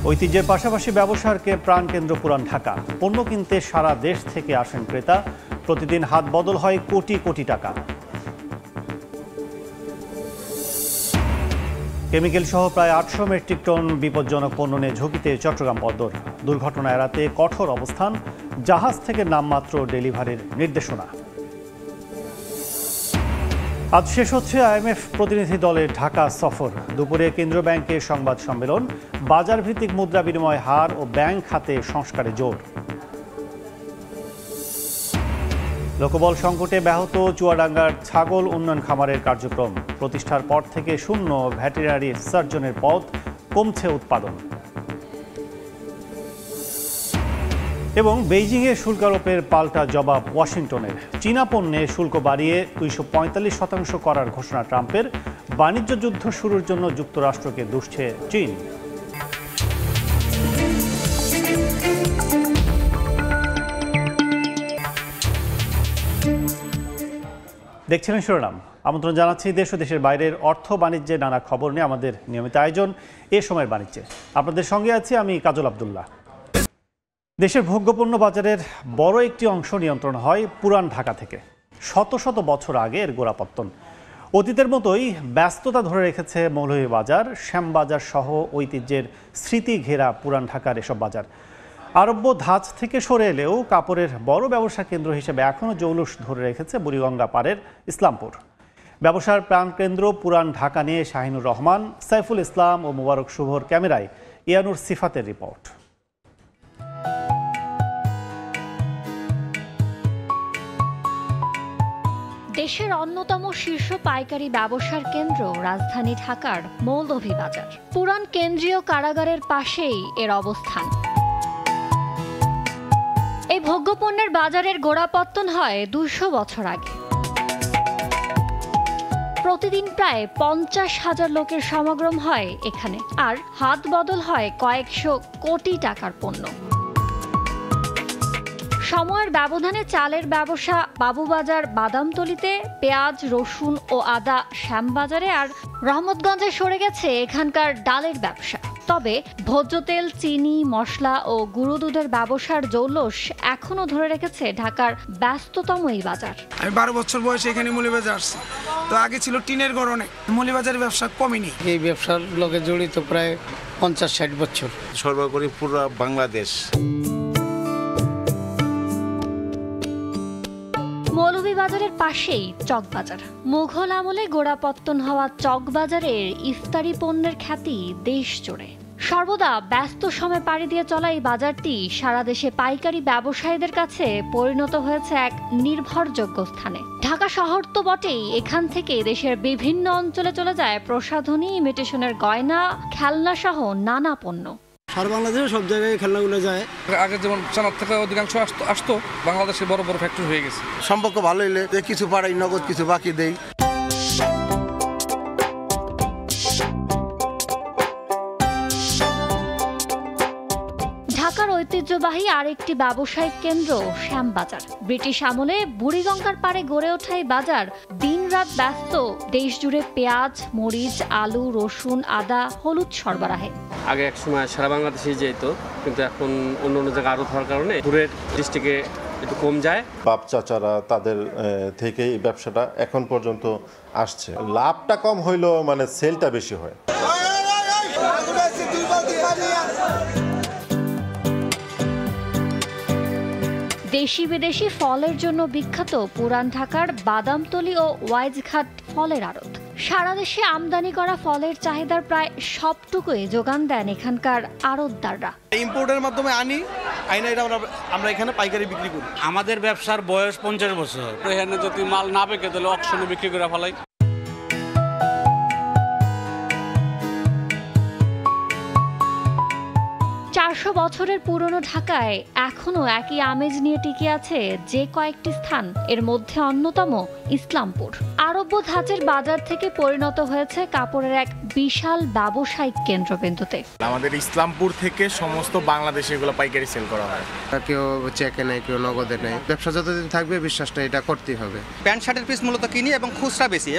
ঐতিহ্যের পাশাপাশি ব্যবসার প্রাণকেন্দ্র পুরান ঢাকা। পণ্য কিনতে সারা দেশ থেকে আসেন ক্রেতা। প্রতিদিন হাত বদল হয় কোটি কোটি টাকা। কেমিক্যাল সহ প্রায় ৮০০ মেট্রিক টন বিপজ্জনক পণ্য নিয়ে ঝুঁকিতে চট্টগ্রাম বন্দর। দুর্ঘটনা এড়াতে কঠোর অবস্থান, জাহাজ থেকে নামমাত্র ডেলিভারির নির্দেশনা। আজ শেষ হচ্ছে IMF প্রতিনিধি দলের ঢাকা সফর। দুপুরে কেন্দ্রীয় ব্যাংকের সংবাদ সম্মেলন, বাজার ভিত্তিক মুদ্রা বিনিময় হার ও ব্যাংক খাতে সংস্কারে জোর। লোকবল সংকটে ব্যাহত চুয়াডাঙ্গার ছাগল উন্নয়ন খামারের কার্যক্রম। প্রতিষ্ঠার পর থেকে শূন্য ভেটেরিনারি সার্জনের পদ, কমছে উৎপাদন। এবং বেইজিংয়ে শুল্কারোপের পাল্টা জবাব ওয়াশিংটনের। চীনা পণ্যে শুল্ক বাড়িয়ে 245% করার ঘোষণা ট্রাম্পের। বাণিজ্য যুদ্ধ শুরুর জন্য যুক্তরাষ্ট্রকে দুষছে চীন। দেখছিলেন শিরোনাম। আমন্ত্রণ জানাচ্ছি দেশ ও দেশের বাইরের অর্থ বাণিজ্যের নানা খবর নিয়ে আমাদের নিয়মিত আয়োজন এ সময়ের বাণিজ্যে। আপনাদের সঙ্গে আছি আমি কাজল আব্দুল্লাহ। দেশের ভোগ্যপণ্য বাজারের বড় একটি অংশ নিয়ন্ত্রণ হয় পুরান ঢাকা থেকে। শত শত বছর আগে এর গোড়াপত্তন। অতীতের মতোই ব্যস্ততা ধরে রেখেছে মৌলভীবাজার, শ্যামবাজার সহ ঐতিহ্যের স্মৃতি ঘেরা পুরান ঢাকার এসব বাজার। আরব্য ধাঁচ থেকে সরে এলেও কাপড়ের বড় ব্যবসা কেন্দ্র হিসেবে এখনও জৌলুস ধরে রেখেছে বুড়িগঙ্গা পাড়ের ইসলামপুর। ব্যবসার প্রাণকেন্দ্র পুরান ঢাকা নিয়ে শাহিনুর রহমান, সাইফুল ইসলাম ও মোবারক শুভর ক্যামেরায় ইয়ানুর সিফাতের রিপোর্ট। দেশের অন্যতম শীর্ষ পাইকারি ব্যবসার কেন্দ্র রাজধানী ঢাকার মৌলভীবাজার। পুরান কেন্দ্রীয় কারাগারের পাশেই এর অবস্থান। এই ভোগ্যপণ্যের বাজারের গোড়াপত্তন হয় ২০০ বছর আগে। প্রতিদিন প্রায় ৫০,০০০ লোকের সমাগম হয় এখানে, আর হাত বদল হয় কয়েকশো কোটি টাকার পণ্য। সময়ের ব্যবধানে চালের ব্যবসা বাবুবাজার বাদামতলিতে, পেঁয়াজ, রসুন ও আদা শ্যামবাজারে, আর রহমতগঞ্জে সরে গেছে এখানকার ডালের ব্যবসা। তবে ভোজ্য তেল, চিনি, মশলা ও গুঁড়ো দুধের ব্যবসার জৌলুস এখনো ধরে রেখেছে ঢাকার ব্যস্ততম এই বাজার। আমি ১২ বছর বয়সে এখানে মৌলভীবাজার আসছি। তো আগে ছিল টিনের গড়নে, মৌলভীবাজারের ব্যবসা কমেনি। এই ব্যবসার লোকে জড়িত প্রায় ৫০-৬০ বছর। সর্বোপরি পুরো বাংলাদেশ। মৌলভীবাজারের পাশেই চকবাজার। মুঘল আমলে গোড়াপত্তন হওয়া চকবাজারের ইফতারি পণ্যের খ্যাতি দেশ জুড়ে। সর্বদা ব্যস্ত সময় পাড়ি দিয়ে চলা এই বাজারটি সারা দেশে পাইকারি ব্যবসায়ীদের কাছে পরিণত হয়েছে এক নির্ভরযোগ্য স্থানে। ঢাকা শহর তো বটেই, এখান থেকে দেশের বিভিন্ন অঞ্চলে চলে যায় প্রসাধনী, ইমিটেশনের গয়না, খেলনা সহ নানা পণ্য। সারা বাংলাদেশে সব জায়গায় খেলনাগুলো যায়। আগে যেমন চানার থেকে অধিকাংশ আসতো, বাংলাদেশে বড় বড় ফ্যাক্টরি হয়ে গেছে। সম্পর্ক ভালো হইলে কিছু পাড়াই নগদ, কিছু বাকি দেই। ঢাকার ঐতিহ্যবাহী আরেকটি ব্যবসায়িক কেন্দ্র শ্যামবাজার। ব্রিটিশ আমলে বুড়িগঙ্গার পাড়ে গড়ে ওঠা এই বাজার দিনরাত ব্যস্ত দেশ জুড়ে পেঁয়াজ, মরিচ, আলু, রসুন, আদা, হলুদ সরবরাহে। আগে এক সময় সারা বাংলাদেশে যেত, কিন্তু এখন অন্য অন্য জায়গায় আরো থাকার কারণে দূরের ডিস্ট্রিক্টে একটু কম যায়। বাপ চাচারা তাদের থেকেই ব্যবসাটা এখন পর্যন্ত আসছে। লাভটা কম হইলেও মানে সেলটা বেশি হয়। দেশি বিদেশি ফলের জন্য বিখ্যাত পুরান ঢাকার বাদামতলি ও ওয়াইজঘাট ফলের আড়ত। সারা দেশে আমদানি করা ফলের চাহিদার প্রায় সবটুকুই যোগান দেন এখানকার আড়তদাররা। ইম্পোর্টের মাধ্যমে আইনা এটা আমরা এখানে পাইকারি বিক্রি করি। আমাদের ব্যবসার বয়স ৫০ বছর। এখানে যদি মাল না পেকে তাহলে অকশনে বিক্রি করে ফেলাই। ৪০০ বছরের পুরনো ঢাকায় এখনো একই আমেজ নিয়ে টিকে আছে যে কয়েকটি স্থান। এর মধ্যে অন্যতম ইসলামপুর। আরব্য ধাঁচের বাজার থেকে পরিণত হয়েছে কাপড়ের এক বিশাল ব্যবসায়িক কেন্দ্রবিন্দুতে। আমাদের ইসলামপুর থেকে সমস্ত বাংলাদেশে এগুলো পাইকারি সেল করা হয়। কেউ চেকে নেয়, কেউ নগদে নেয়। ব্যবসা যতদিন থাকবে বিশ্বাসটা এটা করতেই হবে। প্যান্ট শার্টের পিস মূলত কিনি এবং খুচরা বেশি।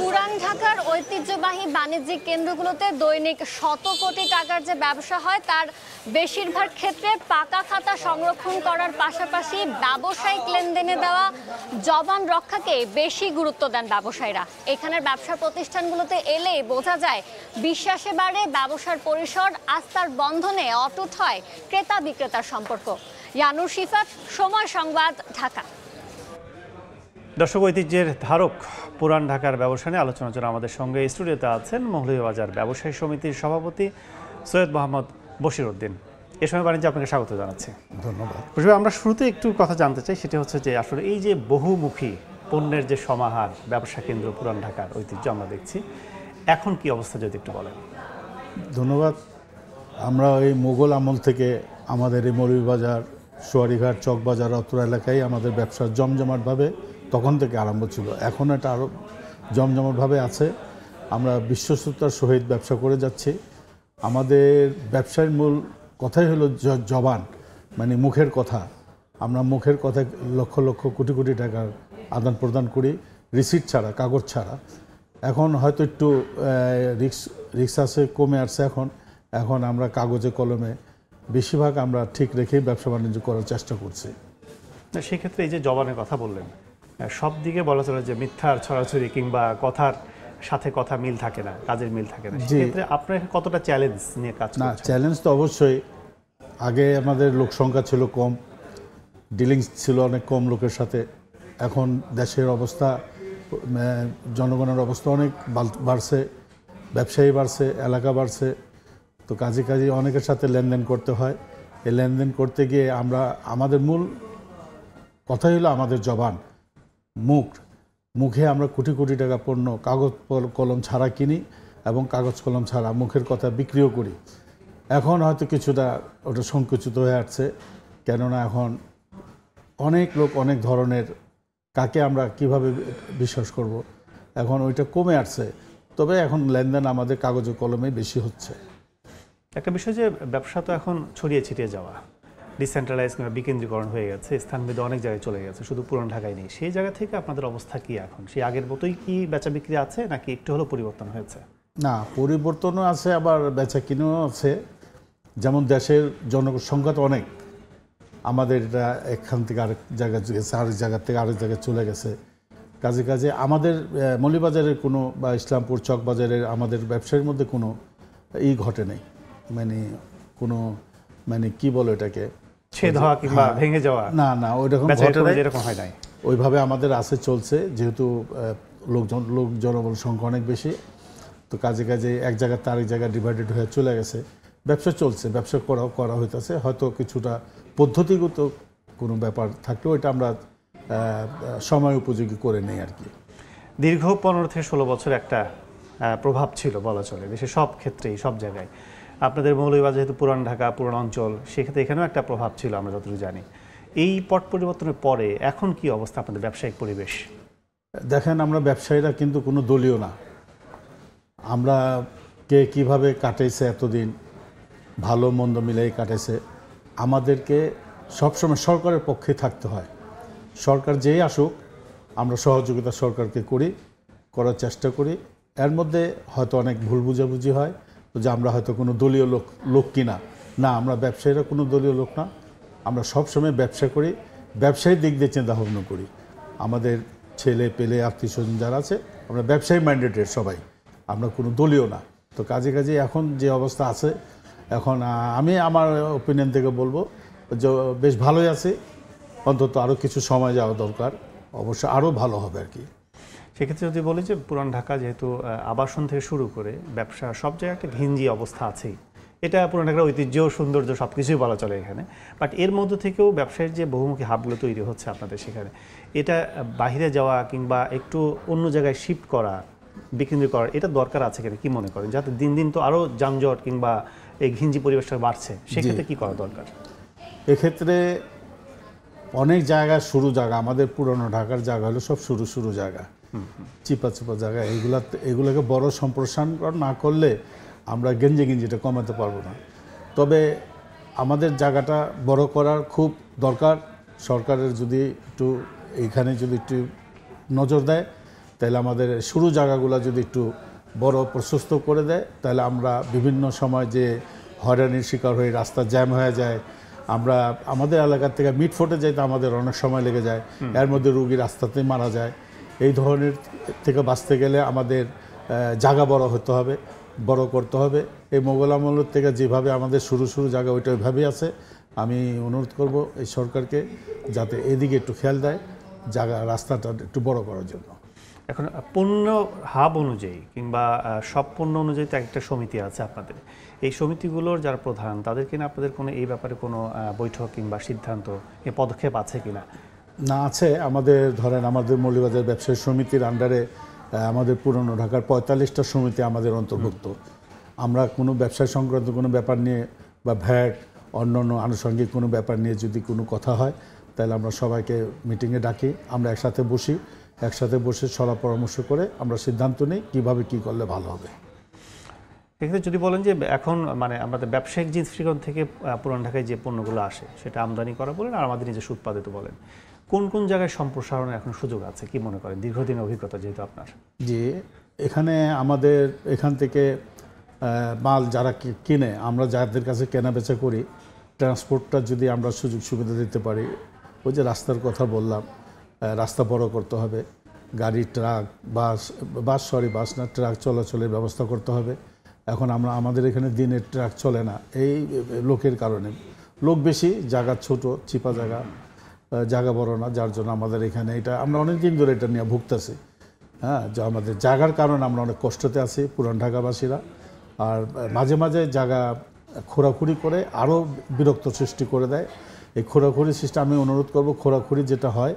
পুরান ঢাকার ওই ঐতিহ্যবাহী বাণিজ্যিক কেন্দ্রগুলোতে দৈনিক শত কোটি টাকার যে ব্যবসা হয় তার বেশিরভাগ ক্ষেত্রে পাকা খাতা সংরক্ষণ করার পাশাপাশি ব্যবসায়িক লেনদেনে দেওয়া জবান রক্ষাকে বেশি গুরুত্ব দেন ব্যবসায়ীরা। এখানের ব্যবসা প্রতিষ্ঠানগুলোতে এলেই বোঝা যায় বিশ্বাসে বাড়ে ব্যবসার পরিসর, আস্থার বন্ধনে অটুট হয় ক্রেতা বিক্রেতার সম্পর্ক। ইয়ানুর শিফাত, সময় সংবাদ, ঢাকা। দর্শক, ঐতিহ্যের ধারক পুরান ঢাকার ব্যবসা নিয়ে আলোচনার জন্য আমাদের সঙ্গে স্টুডিওতে আছেন মৌলভীবাজার ব্যবসায়ী সমিতির সভাপতি সৈয়দ মোহাম্মদ বশির উদ্দিন। এ সময় বাণিজ্যে আপনাকে স্বাগত জানাচ্ছি। ধন্যবাদ। আমরা শুরুতে একটু কথা জানতে চাই, সেটা হচ্ছে যে আসলে এই যে বহুমুখী পণ্যের যে সমাহার ব্যবসা কেন্দ্র পুরান ঢাকার ঐতিহ্য আমরা দেখছি, এখন কি অবস্থা যদি একটু বলেন। ধন্যবাদ। আমরা এই মোগল আমল থেকে আমাদের এই মৌলভীবাজার, সোয়ারিঘাট, চকবাজার, অত্র এলাকায় আমাদের ব্যবসা জমজমাটভাবে তখন থেকে আরম্ভ ছিল। এখন এটা আরও জমজমাটভাবে আছে। আমরা বিশ্বস্ততার সহিত ব্যবসা করে যাচ্ছি। আমাদের ব্যবসার মূল কথাই হলো জবান, মানে মুখের কথা। আমরা মুখের কথায় লক্ষ লক্ষ কোটি কোটি টাকার আদান প্রদান করি, রিসিট ছাড়া, কাগজ ছাড়া। এখন হয়তো একটু রিক্স আছে, কমে আসছে। এখন আমরা কাগজে কলমে বেশিরভাগ আমরা ঠিক রেখেই ব্যবসা বাণিজ্য করার চেষ্টা করছি। সেক্ষেত্রে এই যে জবানের কথা বললেন, সব দিকে বলা চলে যে মিথ্যার ছড়াছড়ি কিংবা কথার সাথে কথা মিল থাকে না, কাজের মিল থাকে না। সেক্ষেত্রে আপনার কতটা চ্যালেঞ্জ নিয়ে কাজ করছেন? না, চ্যালেঞ্জ তো অবশ্যই। আগে আমাদের লোক সংখ্যা ছিল কম, ডিলিংস ছিল অনেক কম লোকের সাথে। এখন দেশের অবস্থা, জনগণের অবস্থা অনেক বাড়ছে, ব্যবসায়ী বাড়ছে, এলাকা বাড়ছে। তো কাজে অনেকের সাথে লেনদেন করতে হয়। এই লেনদেন করতে গিয়ে আমাদের মূল কথাই হলো আমাদের জবান, মুখে আমরা কোটি কোটি টাকা পণ্য কাগজ কলম ছাড়া কিনি এবং কাগজ কলম ছাড়া মুখের কথা বিক্রিও করি। এখন হয়তো কিছুটা ওটা সংকুচিত হয়ে আসছে, কেননা এখন অনেক লোক অনেক ধরনের, কাকে আমরা কিভাবে বিশ্বাস করব, এখন ওইটা কমে আসছে। তবে এখন লেনদেন আমাদের কাগজে কলমে বেশি হচ্ছে। একটা বিষয় যে ব্যবসা তো এখন ছড়িয়ে ছিটিয়ে যাওয়া, ডিসেন্ট্রালাইজ কিংবা বিকেন্দ্রীকরণ হয়ে গেছে, স্থানভেদে অনেক জায়গায় চলে গেছে, শুধু পুরান ঢাকায় নেই। সেই জায়গা থেকে আপনাদের অবস্থা কি এখন? সেই আগের মতোই কি বেচা বিক্রি আছে নাকি একটু হলেও পরিবর্তন হয়েছে? না, পরিবর্তনও আছে, আবার বেচা কিনেও আছে। যেমন দেশের জনসংখ্যা তো অনেক, আমাদের এটা এখান থেকে আরেক জায়গায় গেছে, আরেক জায়গা থেকে আরেক জায়গায় চলে গেছে। কাজে আমাদের মৌলভীবাজারের কোনো বা ইসলামপুর চকবাজারের আমাদের ব্যবসায়ের মধ্যে কোনো ঘটে নেই, মানে কি বলো এটাকে, ছেদ হওয়া কিংবা ভেঙে যাওয়া। না, ওইরকম হয় নাই। ওইভাবে আমাদের আছে, চলছে। যেহেতু জনবল সংখ্যা অনেক বেশি, তো কাজে এক জায়গাতে আরেক জায়গায় ডিভাইডেড হয়ে চলে গেছে। ব্যবসা চলছে, ব্যবসা করা হইতেছে। হয়তো কিছুটা পদ্ধতিগত কোনো ব্যাপার থাকলেও এটা আমরা সময় উপযোগী করে নেই আর কি। দীর্ঘ 15 থেকে 16 বছর একটা প্রভাব ছিল বলা চলে দেশের সব ক্ষেত্রেই, সব জায়গায়। আপনাদের মৌলভীবাজার যেহেতু পুরান ঢাকা, পুরান অঞ্চল, সেক্ষেত্রে এখানেও একটা প্রভাব ছিল আমরা যতটুকু জানি। এই পট পরিবর্তনের পরে এখন কি অবস্থা আপনাদের ব্যবসায়িক পরিবেশ? দেখেন, আমরা ব্যবসায়ীরা কিন্তু কোনো দলীয় না। আমরা কে কীভাবে কাটাইছে এতদিন, ভালো মন্দ মিলেই কাটাইছে। আমাদেরকে সবসময় সরকারের পক্ষে থাকতে হয়। সরকার যেই আসুক, আমরা সহযোগিতা সরকারকে করার চেষ্টা করি। এর মধ্যে হয়তো অনেক ভুল বুঝাবুঝি হয় যে আমরা হয়তো কোনো দলীয় লোক কিনা। না, আমরা ব্যবসায়ীরা কোনো দলীয় লোক না। আমরা সবসময় ব্যবসা করি, ব্যবসায়ী দিক দিয়ে চিন্তাভাবনা করি। আমাদের ছেলে পেলে আত্মীয় স্বজন যারা আছে, আমরা ব্যবসায়ী মাইন্ডেডের সবাই, আমরা কোনো দলীয় না। তো কাজে এখন যে অবস্থা আছে, এখন আমি আমার ওপিনিয়ন থেকে বলবো যে বেশ ভালোই আছে। অন্তত আরও কিছু সময় যাওয়া দরকার, অবশ্য আরও ভালো হবে আর কি। সেক্ষেত্রে যদি বলি যে পুরান ঢাকা যেহেতু আবাসন থেকে শুরু করে ব্যবসা সব জায়গায় একটা ঘিঞ্জি অবস্থা আছেই। এটা পুরান ঢাকার ঐতিহ্য, সৌন্দর্য সব কিছুই বলা চলে এখানে। বাট এর মধ্যে থেকেও ব্যবসায়ের যে বহুমুখী হাবগুলো তৈরি হচ্ছে আপনাদের সেখানে, এটা বাইরে যাওয়া কিংবা একটু অন্য জায়গায় শিফট করা, বিকেন্দ্রী করার, এটা দরকার আছে কিনা কি মনে করেন? যাতে দিন দিন তো আরও যানজট কিংবা এই ঘিঞ্জি পরিবেশটা বাড়ছে, সেক্ষেত্রে কি করা দরকার? এক্ষেত্রে অনেক জায়গায় শুরু জায়গা, আমাদের পুরনো ঢাকার জায়গা হলো সব শুরু জায়গা, চিপা জায়গা। এগুলোকে বড় সম্প্রসারণ না করলে আমরা গেঞ্জিটা কমাতে পারবো না। তবে আমাদের জায়গাটা বড় করার খুব দরকার। সরকারের যদি একটু এইখানে যদি একটু নজর দেয়, তাহলে আমাদের শুরু জায়গাগুলো যদি একটু বড় প্রশস্ত করে দেয়, তাহলে আমরা বিভিন্ন সময় যে হয়রানির শিকার হয়ে রাস্তা জ্যাম হয়ে যায়, আমরা আমাদের এলাকার থেকে মিটফোর্টে যাইতে আমাদের অনেক সময় লেগে যায়, এর মধ্যে রুগী রাস্তাতেই মারা যায়। এই ধরনের থেকে বাঁচতে গেলে আমাদের জায়গা বড় হতে হবে, বড় করতে হবে। এই মোগল আমলের থেকে যেভাবে আমাদের শুরু জায়গা ওইটা ওইভাবেই আছে। আমি অনুরোধ করব এই সরকারকে যাতে এদিকে একটু খেয়াল দেয়, জায়গা রাস্তাটা একটু বড় করার জন্য। এখন পণ্য হাব অনুযায়ী কিংবা সব পণ্য অনুযায়ী তো একটা সমিতি আছে আপনাদের, এই সমিতিগুলোর যারা প্রধান তাদের কিনা আপনাদের কোনো এই ব্যাপারে কোনো বৈঠক কিংবা সিদ্ধান্ত পদক্ষেপ আছে কিনা? না, আছে। আমাদের ধরেন আমাদের মৌলভীবাজার ব্যবসায়ী সমিতির আন্ডারে আমাদের পুরনো ঢাকার 45টা সমিতি আমাদের অন্তর্ভুক্ত। আমরা কোনো ব্যবসা সংক্রান্ত কোনো ব্যাপার নিয়ে বা ভ্যাট অন্যান্য আনুষঙ্গিক কোনো ব্যাপার নিয়ে যদি কোনো কথা হয়, তাহলে আমরা সবাইকে মিটিংয়ে ডাকি, আমরা একসাথে বসে সলা পরামর্শ করে আমরা সিদ্ধান্ত নিই কীভাবে কী করলে ভালো হবে। এক্ষেত্রে যদি বলেন যে এখন মানে আমাদের ব্যবসায়িক দৃষ্টিকোণ থেকে পুরান ঢাকায় যে পণ্যগুলো আসে সেটা আমদানি করা বলেন আর আমাদের নিজস্ব উৎপাদিত বলেন, কোন কোন জায়গায় সম্প্রসারণের এখন সুযোগ আছে কি মনে করেন, দীর্ঘদিনের অভিজ্ঞতা যেহেতু আপনার? জি, এখানে আমাদের এখান থেকে মাল যারা কিনে, আমরা যাদের কাছে কেনা বেচা করি, ট্রান্সপোর্টটা যদি আমরা সুযোগ সুবিধা দিতে পারি, ওই যে রাস্তার কথা বললাম, রাস্তা বড় করতে হবে, গাড়ি ট্রাক বাস না ট্রাক চলাচলের ব্যবস্থা করতে হবে। এখন আমাদের এখানে দিনের ট্রাক চলে না, এই লোকের কারণে, লোক বেশি, জায়গা ছোট, চিপা জায়গা বড় না, যার জন্য আমাদের এখানে এটা আমরা অনেক দিন ধরে এটা নিয়ে ভুগতেছি। হ্যাঁ, যে আমাদের জায়গার কারণে আমরা অনেক কষ্টতে আছি পুরান ঢাকাবাসীরা। আর মাঝে মাঝে জায়গা খোঁড়াখুড়ি করে আরও বিরক্ত সৃষ্টি করে দেয়। এই খোঁড়াখুড়ি সিস্টেম আমি অনুরোধ করব, খোঁড়াখুড়ি যেটা হয়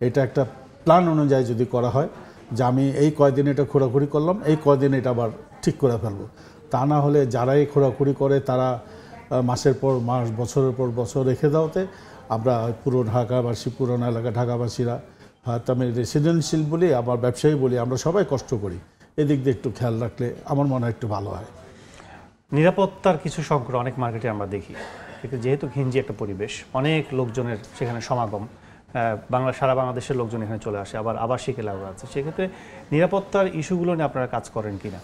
এটা একটা প্ল্যান অনুযায়ী যদি করা হয়, যে আমি এই কয়দিন এটা খোঁড়াখুড়ি করলাম, এই কয়দিন এটা আবার ঠিক করে ফেলবো। তা না হলে যারাই খোঁড়াখুড়ি করে তারা মাসের পর মাস, বছরের পর বছর রেখে দেওয়াতে আমরা পুরো ঢাকাবাসী, পুরনো এলাকা ঢাকাবাসীরা, হয়তো আমি রেসিডেন্সিয়াল বলি আবার ব্যবসায়ী বলি, আমরা সবাই কষ্ট করি। এদিক দিয়ে একটু খেয়াল রাখলে আমার মনে হয় একটু ভালো হয়। নিরাপত্তার কিছু সংকট অনেক মার্কেটে আমরা দেখি, কিন্তু যেহেতু ঘিঞ্জি একটা পরিবেশ, অনেক লোকজনের সেখানে সমাগম, সারা বাংলাদেশের লোকজন এখানে চলে আসে, আবার আবাসিক এলাকা আছে, সেক্ষেত্রে নিরাপত্তার ইস্যুগুলো নিয়ে আপনারা কাজ করেন কিনা?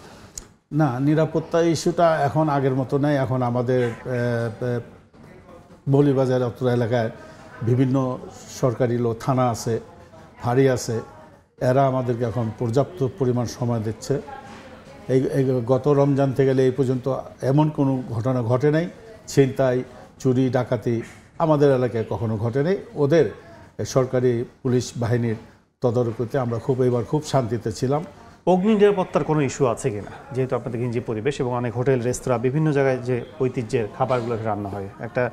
না, নিরাপত্তা ইস্যুটা এখন আগের মতো নেই। এখন আমাদের মৌলভীবাজার অত্র এলাকায় বিভিন্ন সরকারি থানা আছে, ফাঁড়ি আছে, এরা আমাদেরকে এখন পর্যাপ্ত পরিমাণ সময় দিচ্ছে। এই গত রমজান থেকে এই পর্যন্ত এমন কোনো ঘটনা ঘটে নাই, ছিনতাই, চুরি, ডাকাতি আমাদের এলাকায় কখনো ঘটে নাই। ওদের সরকারি পুলিশ বাহিনীর তদারকিতে আমরা এবার খুব শান্তিতে ছিলাম। অগ্নি নিরাপত্তার কোনো ইস্যু আছে কিনা, যেহেতু আপনাদের ঘিঞ্জি পরিবেশ এবং অনেক হোটেল, রেস্তোরাঁ, বিভিন্ন জায়গায় যে ঐতিহ্যের খাবারগুলো রান্না হয়, একটা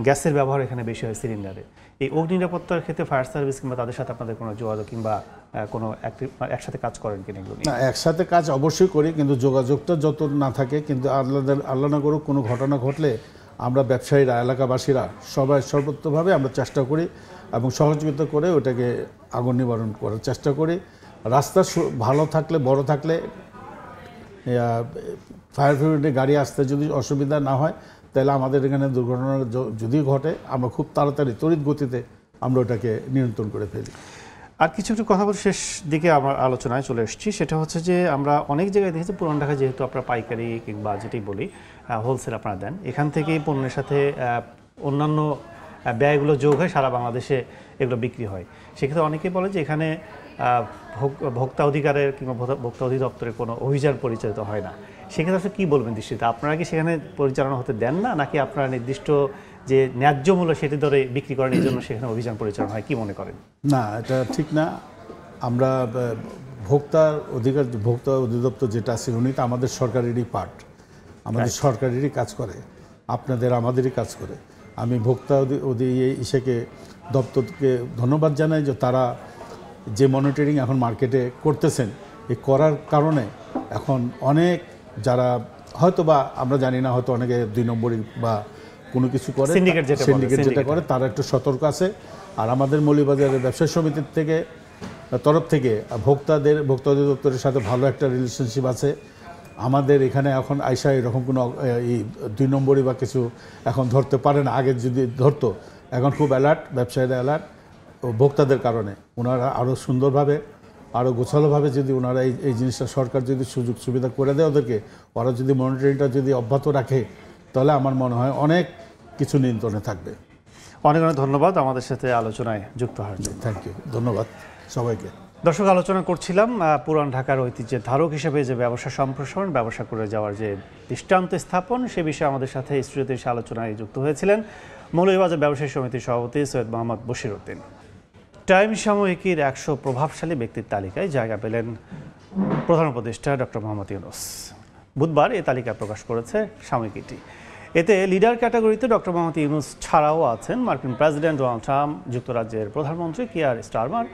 গ্যাসের ব্যবহার এখানে বেশি হয় সিলিন্ডারে, এই অগ্নি নিরাপত্তার ক্ষেত্রে ফায়ার সার্ভিস কিংবা তাদের সাথে আপনাদের কোনো যোগাযোগ কিংবা কোনো একসাথে কাজ করেন কিনা এগুলো? না, একসাথে কাজ অবশ্যই করি, কিন্তু যোগাযোগটা যত না থাকে, কিন্তু আল্লাহ না করুক কোনো ঘটনা ঘটলে আমরা ব্যবসায়ীরা, এলাকাবাসীরা সবাই সর্বত্রভাবে আমরা চেষ্টা করি এবং সহযোগিতা করে ওটাকে আগুন নিবারণ করার চেষ্টা করি। রাস্তা ভালো থাকলে, বড় থাকলে, ফায়ার ব্রিগেডের গাড়ি আসতে যদি অসুবিধা না হয়, তাহলে আমাদের এখানে দুর্ঘটনা যদি ঘটে আমরা খুব তাড়াতাড়ি তড়িৎ গতিতে আমরা ওটাকে নিয়ন্ত্রণ করে ফেলি। আর কিছু কথা বলে শেষ দিকে আমার আলোচনায় চলে এসেছি, সেটা হচ্ছে যে আমরা অনেক জায়গায় দেখেছি পুরান ঢাকায় যেহেতু আপনারা পাইকারি কিংবা যেটাই বলি হোলসেল আপনারা দেন, এখান থেকেই পণ্যের সাথে অন্যান্য ব্যয়গুলো যোগ হয়, সারা বাংলাদেশে এগুলো বিক্রি হয়। সেক্ষেত্রে অনেকেই বলে যে এখানে ভোক্তা অধিকারের কিংবা ভোক্তা অধিদপ্তরের কোনো অভিযান পরিচালিত হয় না। সেক্ষেত্রে আসলে কী বলবেন দৃষ্টিতে, আপনারা কি সেখানে পরিচালনা হতে দেন না, নাকি আপনারা নির্দিষ্ট যে ন্যায্য মূল্য সেটি ধরে বিক্রি করেন, এই জন্য সেখানে অভিযান পরিচালনা হয়, কি মনে করেন? না, এটা ঠিক না। আমরা ভোক্তা অধিদপ্তর যেটা আছে, উনি তো আমাদের সরকারেরই পার্ট, আমাদের সরকারেরই কাজ করে, আপনাদের আমাদেরই কাজ করে। আমি ভোক্তা ইসেকে দপ্তরকে ধন্যবাদ জানাই যে তারা যে মনিটরিং এখন মার্কেটে করতেছেন, এই করার কারণে এখন অনেক যারা হয়তো বা আমরা জানি না, হয়তো অনেকে 2 নম্বরই বা কোনো কিছু করে, সিন্ডিকেট যেটা করে, তারা একটু সতর্ক আছে। আর আমাদের মৌলভীবাজারের ব্যবসায়ী সমিতির তরফ থেকে ভোক্তা অধিদপ্তরের সাথে ভালো একটা রিলেশনশিপ আছে। আমাদের এখানে এখন আইসা এরকম কোনো 2 নম্বরই বা কিছু এখন ধরতে পারে না, আগে যদি ধরতো। এখন খুব অ্যালার্ট, ব্যবসায়ীরা অ্যালার্ট ভোক্তাদের কারণে, ওনারা আরও সুন্দরভাবে আরও গোছালোভাবে যদি ওনারা এই জিনিসটা সরকার যদি সুযোগ সুবিধা করে দেয় ওদেরকে, ওরা যদি মনিটরিংটা যদি অব্যাহত রাখে, তাহলে আমার মনে হয় অনেক কিছু নিয়ন্ত্রণে থাকবে। অনেক অনেক ধন্যবাদ আমাদের সাথে আলোচনায় যুক্ত হওয়ার জন্য। থ্যাংক ইউ, ধন্যবাদ সবাইকে। দর্শক, আলোচনা করছিলাম পুরান ঢাকার ঐতিহ্যের ধারক হিসেবে যে ব্যবসা সম্প্রসারণ, ব্যবসা করে যাওয়ার যে দৃষ্টান্ত স্থাপন, সে বিষয়ে আমাদের সাথে স্টুডিওতে এসে আলোচনায় যুক্ত হয়েছিলেন মৌলভীবাজার ব্যবসায়ী সমিতির সভাপতি সৈয়দ মোহাম্মদ বশির উদ্দিন। টাইম সাময়িকীর 100 প্রভাবশালী ব্যক্তির তালিকায় জায়গা পেলেন প্রধান উপদেষ্টা ডক্টর মোহাম্মদ ইউনূস। বুধবার এ তালিকা প্রকাশ করেছে সাময়িকীটি। এতে লিডার ক্যাটাগরিতে ডক্টর মোহাম্মদ ইউনূস ছাড়াও আছেন মার্কিন প্রেসিডেন্ট ডোনাল্ড ট্রাম্প, যুক্তরাজ্যের প্রধানমন্ত্রী কিয়ার স্টারমার,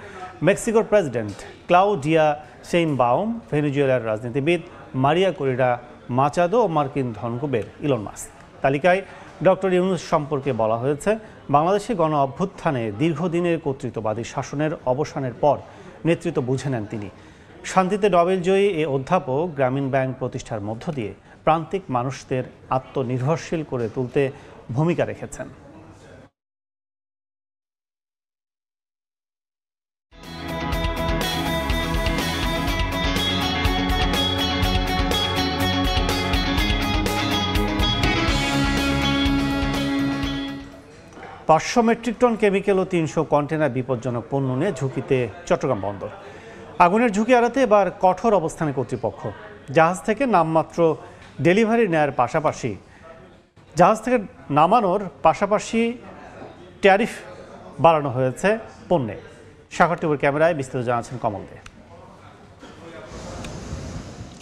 মেক্সিকোর প্রেসিডেন্ট ক্লাউডিয়া শেইনবাউম, ভেনেজুয়েলার রাজনীতিবিদ মারিয়া করিনা মাচাদো ও মার্কিন ধনকুবের ইলন মাস্ক। তালিকায় ডক্টর ইউনূস সম্পর্কে বলা হয়েছে, বাংলাদেশে গণ অভ্যুত্থানে দীর্ঘদিনের কর্তৃত্ববাদী শাসনের অবসানের পর নেতৃত্ব বুঝে নেন তিনি। শান্তিতে নোবেলজয়ী এ অধ্যাপক গ্রামীণ ব্যাংক প্রতিষ্ঠার মধ্য দিয়ে প্রান্তিক মানুষদের আত্মনির্ভরশীল করে তুলতে ভূমিকা রেখেছেন। পাঁচশো মেট্রিক টন কেমিক্যাল ও 300 কন্টেনার বিপজ্জনক পণ্য নিয়ে ঝুঁকিতে চট্টগ্রাম বন্দর। আগুনের ঝুঁকি এড়াতে এবার কঠোর অবস্থানে কর্তৃপক্ষ। জাহাজ থেকে নামমাত্র ডেলিভারি নেয়ার পাশাপাশি ট্যারিফ বাড়ানো হয়েছে পণ্যে। সাগর টিভির ক্যামেরায় বিস্তারিত জানাচ্ছেন কমল দে।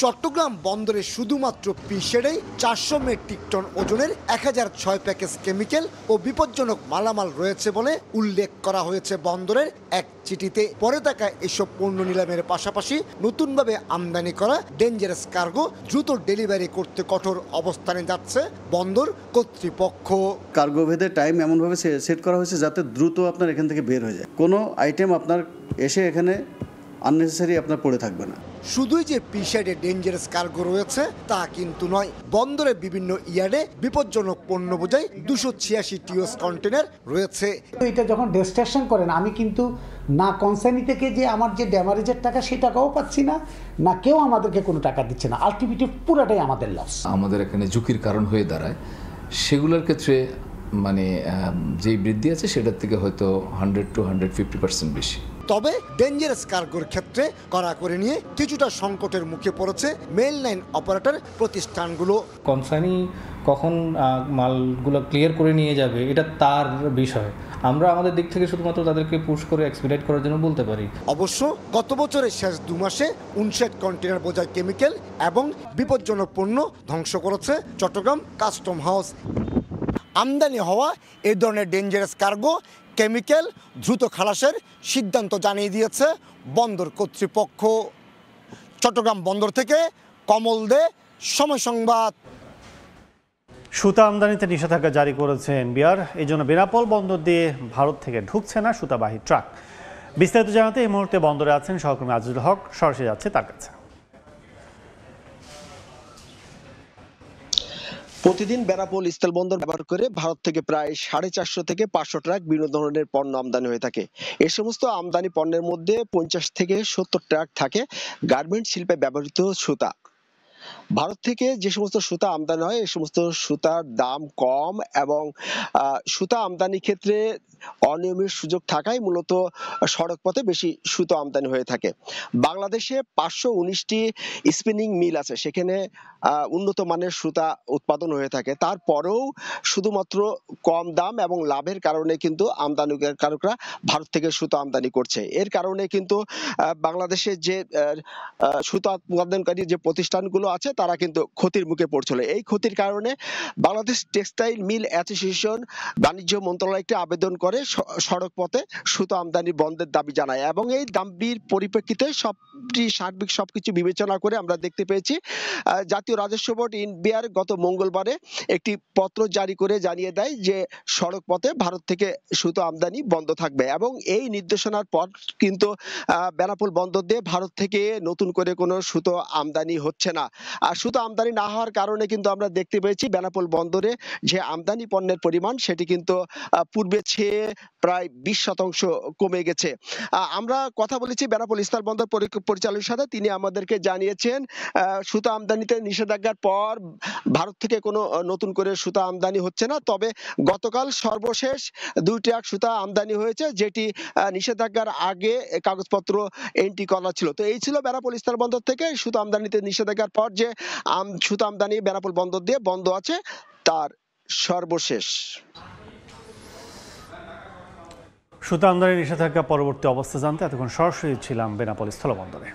চট্টগ্রাম বন্দরে শুধুমাত্র পিসেডেই 400 মেট্রিক টন ওজনের 1006 প্যাকেজ কেমিক্যাল ও বিপজ্জনক মালামাল রয়েছে বলে উল্লেখ করা হয়েছে বন্দরের এক চিঠিতে। পরে থাকা এসব পণ্য নিলামের পাশাপাশি নতুনভাবে আমদানি করা ডেঞ্জারাস কার্গো দ্রুত ডেলিভারি করতে কঠোর অবস্থানে যাচ্ছে বন্দর কর্তৃপক্ষ। কার্গো ভেদে টাইম এমনভাবে সেট করা হয়েছে যাতে দ্রুত আপনার এখান থেকে বের হয়ে যায়, কোনো আইটেম আপনার এসে এখানে আননেসেসারি আপনার পড়ে থাকবে না। শুধুই যে পিসাইডে ডেঞ্জারাস কার্গো রয়েছে তা কিন্তু নয়, বন্দরে বিভিন্ন ইয়ার্ডে বিপজ্জনক পণ্য বোঝাই 286 টিওএস কন্টেনার রয়েছে। এটা যখন ডেস্টিনেশন করেন আমি কিন্তু না কোম্পানি থেকে যে আমার যে ড্যামারেজের টাকা সেই টাকাও পাচ্ছি না, না কেউ আমাদেরকে কোনো টাকা দিচ্ছে না, আলটিমেটলি পুরোটাই আমাদের লস। আমাদের এখানে ঝুঁকির কারণ হয়ে দাঁড়ায়, সেগুলোর ক্ষেত্রে মানে যেই বৃদ্ধি আছে সেটার থেকে হয়তো 100 to 150% বেশি। তবে ডেঞ্জারাস কার্গোর ক্ষেত্রে কড়াকড়ি নিয়ে কিছুটা সংকটের মুখে পড়েছে মেইল লাইন অপারেটর প্রতিষ্ঠানগুলো। কোম্পানি কখন মালগুলো ক্লিয়ার করে নিয়ে যাবে এটা তার বিষয়, আমরা আমাদের দিক থেকে শুধুমাত্র তাদেরকে পুশ করে এক্সপিডাইট করার জন্য বলতে পারি। অবশ্য গত বছরের শেষ 2 মাসে 59 কন্টেনার বোঝাই কেমিক্যাল এবং বিপজ্জনক পণ্য ধ্বংস করেছে চট্টগ্রাম কাস্টম হাউস। আমদানি হওয়া এই ধরনের ডেঞ্জারাস কার্গো কেমিক্যাল দ্রুত খালাসের সিদ্ধান্ত জানিয়ে দিয়েছে বন্দর কর্তৃপক্ষ। চট্টগ্রাম বন্দর থেকে কমল দে, সময় সংবাদ। সুতা আমদানিতে নিষেধাজ্ঞা জারি করেছে এনবিআর, এই জন্য বেনাপোল বন্দর দিয়ে ভারত থেকে ঢুকছে না সুতাবাহী ট্রাক। বিস্তারিত জানাতে এই মুহূর্তে বন্দরে আছেন সহকর্মী আজিজুল হক, সরাসরি যাচ্ছে তার কাছে। প্রতিদিন বেনাপোল স্থল বন্দর ব্যবহার করে ভারত থেকে প্রায় 450 থেকে 500 ট্রাক বিভিন্ন ধরনের পণ্য আমদানি হয়ে থাকে। এই সমস্ত আমদানি পণ্যের মধ্যে 50 থেকে 70 ট্রাক থাকে গার্মেন্ট শিল্পে ব্যবহৃত সুতা। ভারত থেকে যে সমস্ত সুতা আমদানি হয় এই সমস্ত সুতার দাম কম এবং সুতা আমদানির ক্ষেত্রে অনিয়মের সুযোগ থাকায় মূলত সড়ক পথে বেশি সুতা আমদানি হয়ে থাকে। বাংলাদেশে 519টি স্পিনিং মিল আছে, সেখানে উন্নত মানের সুতা উৎপাদন হয়ে থাকে। তারপরেও শুধুমাত্র কম দাম এবং লাভের কারণে কিন্তু আমদানিকারকরা ভারত থেকে সুতা আমদানি করছে। এর কারণে কিন্তু বাংলাদেশের যে সুতা উৎপাদনকারী যে প্রতিষ্ঠানগুলো আছে তারা কিন্তু ক্ষতির মুখে পড়ছিল। এই ক্ষতির কারণে বাংলাদেশ টেক্সটাইল মিল অ্যাসোসিয়েশন বাণিজ্য মন্ত্রণালয়কে আবেদন করে সড়ক পথে সুতা আমদানি বন্ধের দাবি জানায় এবং এই দাবির পরিপ্রেক্ষিতে সার্বিক সবকিছু বিবেচনা করে আমরা দেখতে পেয়েছি জাতীয় রাজস্ব বোর্ড এনবিআর গত মঙ্গলবারে একটি পত্র জারি করে জানিয়ে দেয় যে সড়ক পথে ভারত থেকে সুতা আমদানি বন্ধ থাকবে এবং এই নির্দেশনার পর কিন্তু বেনাপোল বন্দর দিয়ে ভারত থেকে নতুন করে কোনো সুতো আমদানি হচ্ছে না। আর শুধু আমদানি না হওয়ার কারণে কিন্তু আমরা দেখতে পেয়েছি বেনাপোল বন্দরে যে আমদানি পণ্যের পরিমাণ সেটি কিন্তু পূর্বে চেয়ে প্রায় 20% কমে গেছে। আমরা কথা বলেছি বেনাপোল স্থল বন্দর পরিচালকের সাথে, তিনি আমাদেরকে জানিয়েছেন সুতা আমদানিতে নিষেধাজ্ঞার পর ভারত থেকে কোনো নতুন করে সুতা আমদানি হচ্ছে না, তবে গতকাল সর্বশেষ 2 ট্রাক সুতা আমদানি হয়েছে, যেটি নিষেধাজ্ঞার আগে কাগজপত্র এন্ট্রি করা ছিল। তো এই ছিল বেনাপোল স্থল বন্দর থেকে সুতা আমদানিতে নিষেধাজ্ঞার পর যে সুতা আমদানি বেনাপোল বন্দর দিয়ে বন্ধ আছে তার সর্বশেষ। সুতা আমদানি নিষেধাজ্ঞা পরবর্তী অবস্থা জানতে এতক্ষণ সরাসরি ছিলাম বেনাপোল স্থলবন্দরে।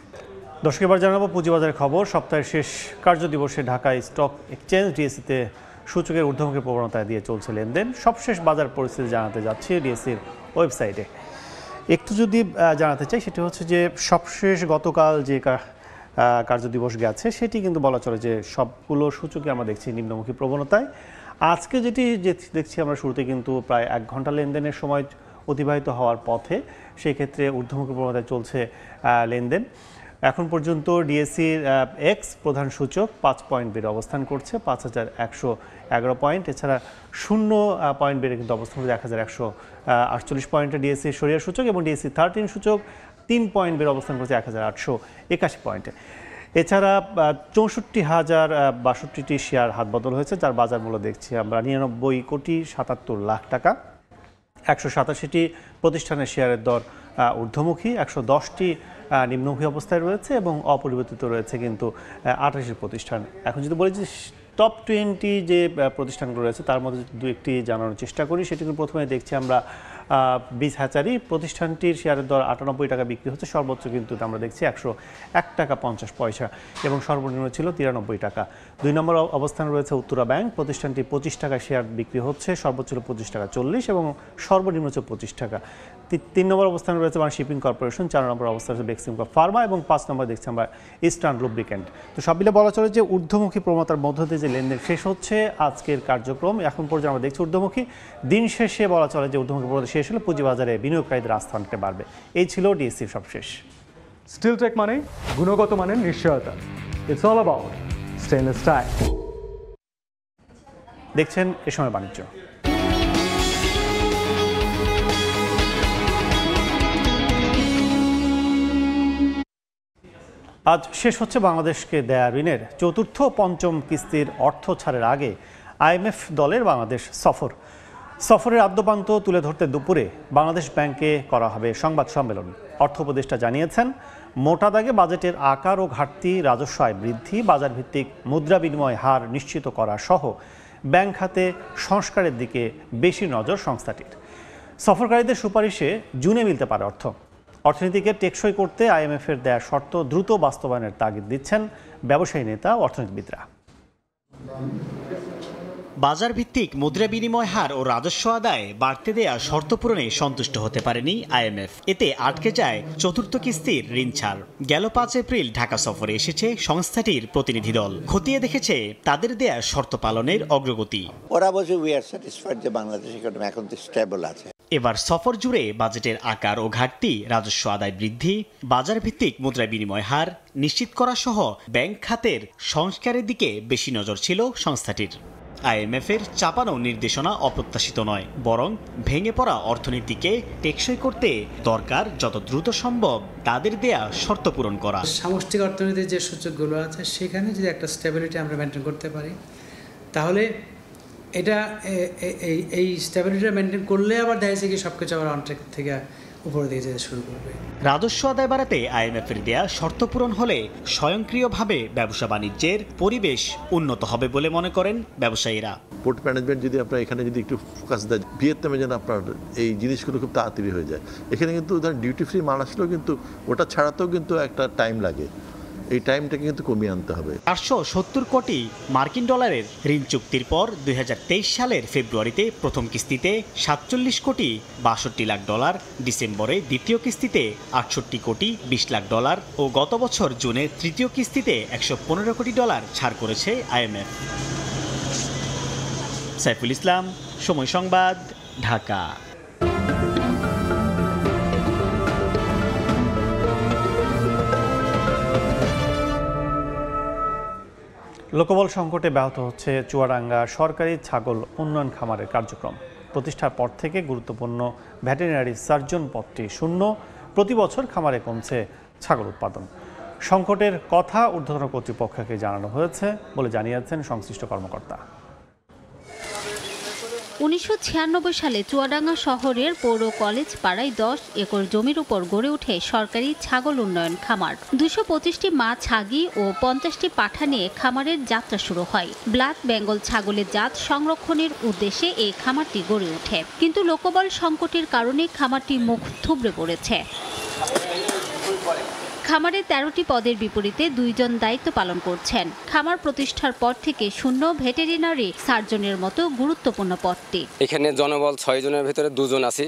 দর্শক, এবার জানাবো পুঁজিবাজারের খবর। সপ্তাহের শেষ কার্যদিবসে ঢাকায় স্টক এক্সচেঞ্জ ডিএসসিতে সূচকের ঊর্ধ্বমুখী প্রবণতায় দিয়ে চলছে লেনদেন। সবশেষ বাজার পরিস্থিতি জানাতে যাচ্ছি ডিএসসির ওয়েবসাইটে। একটু যদি জানাতে চাই, সেটি হচ্ছে যে সবশেষ গতকাল যে কার্যদিবস গেছে সেটি কিন্তু বলা চলে যে সবগুলো সূচকে আমরা দেখছি নিম্নমুখী প্রবণতায়। আজকে যেটি দেখছি আমরা শুরুতে কিন্তু প্রায় 1 ঘন্টা লেনদেনের সময় অতিবাহিত হওয়ার পথে, সেই ক্ষেত্রে ঊর্ধ্বমুখী প্রবণতায় চলছে লেনদেন। এখন পর্যন্ত ডিএসসির এক্স প্রধান সূচক 5 পয়েন্ট বেড়ে অবস্থান করছে 5111 পয়েন্ট। এছাড়া 0 পয়েন্ট বেড়ে কিন্তু অবস্থান করছে 1148 পয়েন্টে ডিএসসি সরিয়া সূচক, এবং ডিএসসি 13 সূচক 3 পয়েন্ট বেড়ে অবস্থান করছে 1881 পয়েন্টে। এছাড়া 64,062টি শেয়ার হাতবদল হয়েছে, যার বাজার মূল্য দেখছি আমরা 99,77,00,000 টাকা। 187টি প্রতিষ্ঠানের শেয়ারের দর ঊর্ধ্বমুখী, 110টি নিম্নমুখী অবস্থায় রয়েছে এবং অপরিবর্তিত রয়েছে কিন্তু 28টি প্রতিষ্ঠান। এখন যদি বলি যে টপ 20 যে প্রতিষ্ঠানগুলো রয়েছে তার মধ্যে 2-1টি জানানোর চেষ্টা করি, সেটি কিন্তু প্রথমে দেখছি আমরা বীজ হ্যাচারি। প্রতিষ্ঠানটির শেয়ারের দর 98 টাকা বিক্রি হচ্ছে, সর্বোচ্চ কিন্তু আমরা দেখছি 101 টাকা 50 পয়সা এবং সর্বনিম্ন ছিল 93 টাকা। 2 নম্বর অবস্থানে রয়েছে উত্তরা ব্যাংক। প্রতিষ্ঠানটি 25 টাকা শেয়ার বিক্রি হচ্ছে, সর্বোচ্চ ছিল 25 টাকা 40 এবং সর্বনিম্ন ছিল 25 টাকা। 3 নম্বর অবস্থানে রয়েছে বাংলাদেশ শিপিং কর্পোরেশন। 4 নম্বর অবস্থানে রয়েছে বেক্সিমকো ফার্মা এবং 5 নম্বর দেখছি আমরা ইস্টার্ন লুব্রিক্যান্ট। তো সব মিলে বলা চলে যে ঊর্ধ্বমুখী প্রবণতার মধ্য দিয়ে যে লেনদেন শেষ হচ্ছে আজকের কার্যক্রম। এখন পর্যন্ত আমরা দেখছি ঊর্ধ্বমুখী। দিন শেষে বলা চলে যে ঊর্ধ্বমুখী প্রবণতা শেষ হলে পুঁজিবাজারে বিনিয়োগকারীদের আস্থা অনেকটা বাড়বে। এই ছিল ডিএসসির সবশেষ। স্টিল টেক মানে গুণগত মানের নিশ্চয়তা। It's all about stainless style. দেখছেন এ সময় বাণিজ্য। আজ শেষ হচ্ছে বাংলাদেশকে দেয়া ঋণের চতুর্থ ও পঞ্চম কিস্তির অর্থ ছাড়ের আগে আইএমএফ দলের বাংলাদেশ সফরের আদ্যপান্ত তুলে ধরতে দুপুরে বাংলাদেশ ব্যাংকে করা হবে সংবাদ সম্মেলন। অর্থ উপদেষ্টা জানিয়েছেন, মোটা দাগে বাজেটের আকার ও ঘাটতি, রাজস্ব আয় বৃদ্ধি, বাজারভিত্তিক মুদ্রা বিনিময় হার নিশ্চিত করা সহ ব্যাংক খাতে সংস্কারের দিকে বেশি নজর সংস্থাটির। সফরকারীদের সুপারিশে জুনে মিলতে পারে অর্থ। অর্থনীতিকে টেকসই করতে আইএমএফের দেয়া শর্ত দ্রুত বাস্তবায়নের তাগিদ দিচ্ছেন ব্যবসায়ী নেতা ও অর্থনীতিবিদরা। বাজার ভিত্তিক মুদ্রা বিনিময় হার ও রাজস্ব আদায় বাড়তে দেয়া শর্ত পূরণে সন্তুষ্ট হতে পারেনি আইএমএফ। এতে আটকে যায় চতুর্থ কিস্তির ঋণ ছাড়। গেল 5 এপ্রিল ঢাকা সফরে এসেছে সংস্থাটির প্রতিনিধি দল। খতিয়ে দেখেছে তাদের দেয়া শর্ত পালনের অগ্রগতি। ওরা বলছে উই আর স্যাটিসফাইড যে বাংলাদেশ ইকোনমি এখন স্টেবল আছে। এবার সফর জুড়ে বাজেটের আকার ও ঘাটতি, রাজস্ব আদায় বৃদ্ধি, বাজার ভিত্তিক মুদ্রা বিনিময় হার নিশ্চিত করা সহ ব্যাংক খাতের সংস্কারের দিকে বেশি নজর ছিল সংস্থাটির। আইএমএফের চাপানো নির্দেশনা অপ্রত্যাশিত নয়, বরং ভেঙে পড়া অর্থনীতিকে টেকসই করতে দরকার যত দ্রুত সম্ভব তাদের দেয়া শর্ত পূরণ করা। সামষ্টিক অর্থনীতির যে সূচকগুলো আছে সেখানে যদি একটা স্টেবিলিটি আমরা মেনটেন করতে পারি, তাহলে এটা এই স্টেবিলিটি মেনটেন করলে আবার দেখা যাচ্ছে কি সবকিছু আবার অনট্র্যাক থেকে উপরে দিয়ে যেতে শুরু করবে। রাজস্ব আদায় বাড়াতে আইএমএফের দেয়া শর্ত পূরণ হলে স্বয়ংক্রিয়ভাবে ব্যবসা বাণিজ্যের পরিবেশ উন্নত হবে বলে মনে করেন ব্যবসায়ীরা। পোর্ট ম্যানেজমেন্ট যদি আপনার এখানে যদি একটু ফোকাস দেয়, ভিয়েতনামে যেন আপনার এই জিনিসগুলো খুব তাড়াতাড়ি হয়ে যায়। এখানে কিন্তু ধরেন ডিউটি ফ্রি মাল আসলেও কিন্তু ওটা ছাড়াতেও কিন্তু একটা টাইম লাগে, এই টাইমটাকে কিন্তু কমিয়ে আনতে হবে। 470 কোটি মার্কিন ডলারের ঋণ চুক্তির পর 2023 সালের ফেব্রুয়ারিতে প্রথম কিস্তিতে 47 কোটি 62 লাখ ডলার, ডিসেম্বরে দ্বিতীয় কিস্তিতে 68 কোটি 20 লাখ ডলার ও গত বছর জুনে তৃতীয় কিস্তিতে 115 কোটি ডলার ছাড় করেছে আইএমএফ। সাইফুল ইসলাম, সময় সংবাদ, ঢাকা। লোকবল সংকটে ব্যাহত হচ্ছে চুয়াডাঙ্গা সরকারি ছাগল উন্নয়ন খামারের কার্যক্রম। প্রতিষ্ঠার পর থেকে গুরুত্বপূর্ণ ভেটেরিনারি সার্জন পদটি শূন্য। প্রতি বছর খামারে কমছে ছাগল উৎপাদন। সংকটের কথা ঊর্ধ্বতন কর্তৃপক্ষকে জানানো হয়েছে বলে জানিয়েছেন সংশ্লিষ্ট কর্মকর্তা। 1996 সালে চুয়াডাঙ্গা শহরের পৌর কলেজ পাড়ায় 10 একর জমির উপর গড়ে ওঠে সরকারি ছাগল উন্নয়ন খামার। 225টি মা ছাগি ও 50টি পাঠা নিয়ে খামারের যাত্রা শুরু হয়। ব্ল্যাক বেঙ্গল ছাগলের জাত সংরক্ষণের উদ্দেশ্যে এই খামারটি গড়ে ওঠে, কিন্তু লোকবল সংকটের কারণে খামারটি মুখ থুবড়ে পড়েছে। খামারে 13টি পদের বিপরীতে 2 জন দায়িত্ব পালন করছেন। খামার প্রতিষ্ঠার পর থেকে শূন্য ভেটেরিনারি সার্জনের মতো গুরুত্বপূর্ণ পদটি। এখানে জনবল 6 জনের ভিতরে 2 জন আছি,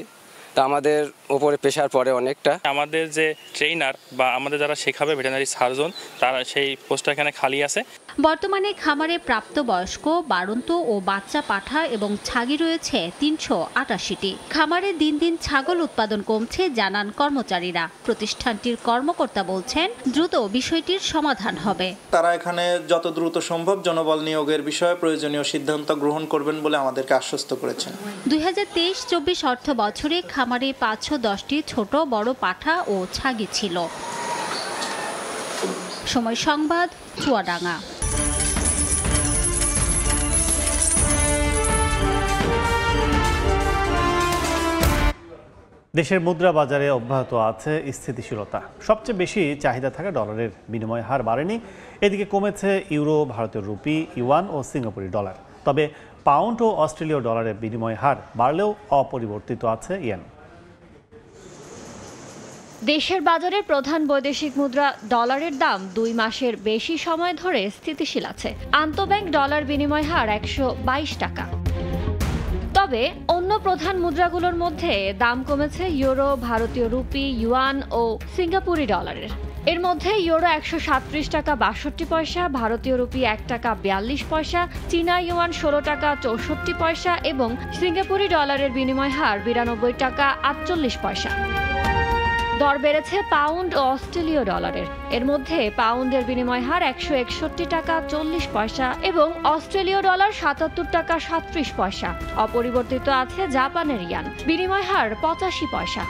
তা আমাদের উপরে প্রেশার পড়ে অনেকটা। আমাদের যে ট্রেনার বা আমাদের যারা শেখাবে ভেটেরিনারি সার্জন, তারা সেই পোস্টটা এখানে খালি আছে। বর্তমানে খামারে প্রাপ্তবয়স্ক, বাড়ন্ত ও বাচ্চা পাঠা এবং ছাগি রয়েছে 388টি। খামারে দিন দিন ছাগল উৎপাদন কমছে জানান কর্মচারীরা। প্রতিষ্ঠানটির কর্মকর্তা বলছেন দ্রুত বিষয়টির সমাধান হবে। তারা এখানে যত দ্রুত সম্ভব জনবল নিয়োগের বিষয়ে প্রয়োজনীয় সিদ্ধান্ত গ্রহণ করবেন বলে আমাদেরকে আশ্বস্ত করেছেন। 2023-24 অর্থ বছরে খামারে 510টি ছোট বড় পাঠা ও ছাগি ছিল। সময় সংবাদ, চুয়াডাঙ্গা। দেশের মুদ্রা বাজারে অব্যাহত আছে স্থিতিশীলতা। সবচেয়ে বেশি চাহিদা থাকা ডলারের বিনিময় হার বাড়েনি। এদিকে কমেছে ইউরো, ভারতীয় রুপি, ইউয়ান ও সিঙ্গাপুরি ডলার। তবে পাউন্ড ও অস্ট্রেলীয় ডলারের বিনিময় হার বাড়লেও অপরিবর্তিত আছে ইয়েন। দেশের বাজারে প্রধান বৈদেশিক মুদ্রা ডলারের দাম 2 মাসের বেশি সময় ধরে স্থিতিশীল আছে। আন্তঃব্যাংক ডলার বিনিময় হার 122 টাকা। তবে অন্য প্রধান মুদ্রাগুলোর মধ্যে দাম কমেছে ইউরো, ভারতীয় রুপি, ইউয়ান ও সিঙ্গাপুরি ডলারের। এর মধ্যে ইউরো 137 টাকা 62 পয়সা, ভারতীয় রুপি 1 টাকা 42 পয়সা, চীনা ইউয়ান 16 টাকা 64 পয়সা এবং সিঙ্গাপুরি ডলারের বিনিময় হার 92 টাকা 48 পয়সা। দর বেড়েছে পাউন্ড ও অস্ট্রেলীয় ডলারের। এর মধ্যে পাউন্ডের বিনিময় হার 161 টাকা 40 পয়সা এবং অস্ট্রেলীয় ডলার 77 টাকা 37 পয়সা। অপরিবর্তিত আছে জাপানের ইয়ান, বিনিময় হার 85 পয়সা।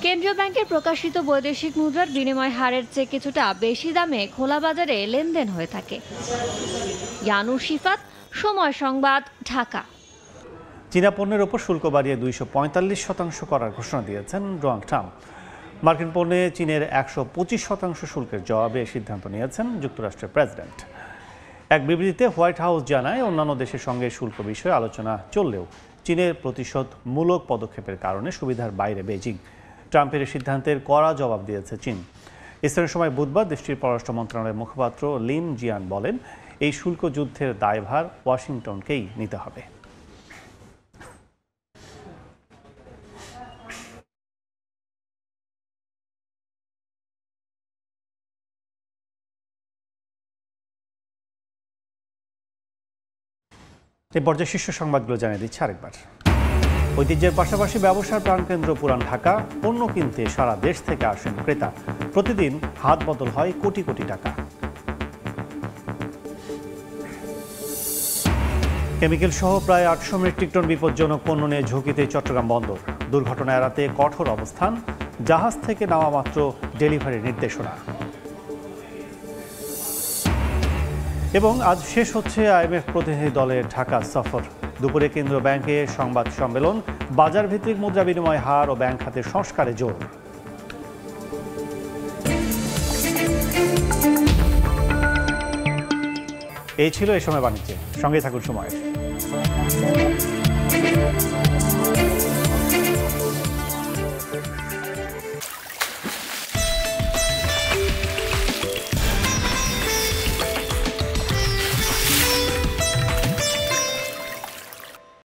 কেন্দ্রীয় ব্যাংকের প্রকাশিত বৈদেশিক মুদ্রার বিনিময় হারের চেয়ে কিছুটা বেশি দামে খোলা বাজারে লেনদেন হয়ে থাকে। ইয়ানুর শিফাত, সময় সংবাদ, ঢাকা। চীনা পণ্যের ওপর শুল্ক বাড়িয়ে 245% করার ঘোষণা দিয়েছেন ডোনাল্ড ট্রাম্প। মার্কিন পণ্যে চীনের 125% শুল্কের জবাবে সিদ্ধান্ত নিয়েছেন যুক্তরাষ্ট্রের প্রেসিডেন্ট। এক বিবৃতিতে হোয়াইট হাউস জানায়, অন্যান্য দেশের সঙ্গে শুল্ক বিষয়ে আলোচনা চললেও চীনের প্রতিশোধমূলক পদক্ষেপের কারণে সুবিধার বাইরে বেজিং। ট্রাম্পের সিদ্ধান্তের কড়া জবাব দিয়েছে চীন। স্থানীয় সময় বুধবার দেশটির পররাষ্ট্র মন্ত্রণালয়ের মুখপাত্র লিন জিয়ান বলেন, এই শুল্ক যুদ্ধের দায়ভার ওয়াশিংটনকেই নিতে হবে। এই পর্যায়ে শীর্ষ সংবাদগুলো জানিয়ে দিচ্ছে আরেকবার। ঐতিহ্যের পাশাপাশি ব্যবসার প্রাণকেন্দ্র পুরান ঢাকা। পণ্য কিনতে সারা দেশ থেকে আসেন ক্রেতা। প্রতিদিন হাত বদল হয় কোটি কোটি টাকা। কেমিক্যাল সহ প্রায় 800 মেট্রিক টন বিপজ্জনক পণ্য নিয়ে ঝুঁকিতে চট্টগ্রাম বন্দর। দুর্ঘটনা এড়াতে কঠোর অবস্থান। জাহাজ থেকে নামা মাত্র ডেলিভারির নির্দেশনা। এবং আজ শেষ হচ্ছে আইএমএফ প্রতিনিধি দলের ঢাকা সফর। দুপুরে কেন্দ্রীয় ব্যাংকে সংবাদ সম্মেলন। বাজার ভিত্তিক মুদ্রা বিনিময় হার ও ব্যাংক খাতের সংস্কারে জোর। এই ছিল এই সময় বাণিজ্যে। সঙ্গে থাকুন সময়।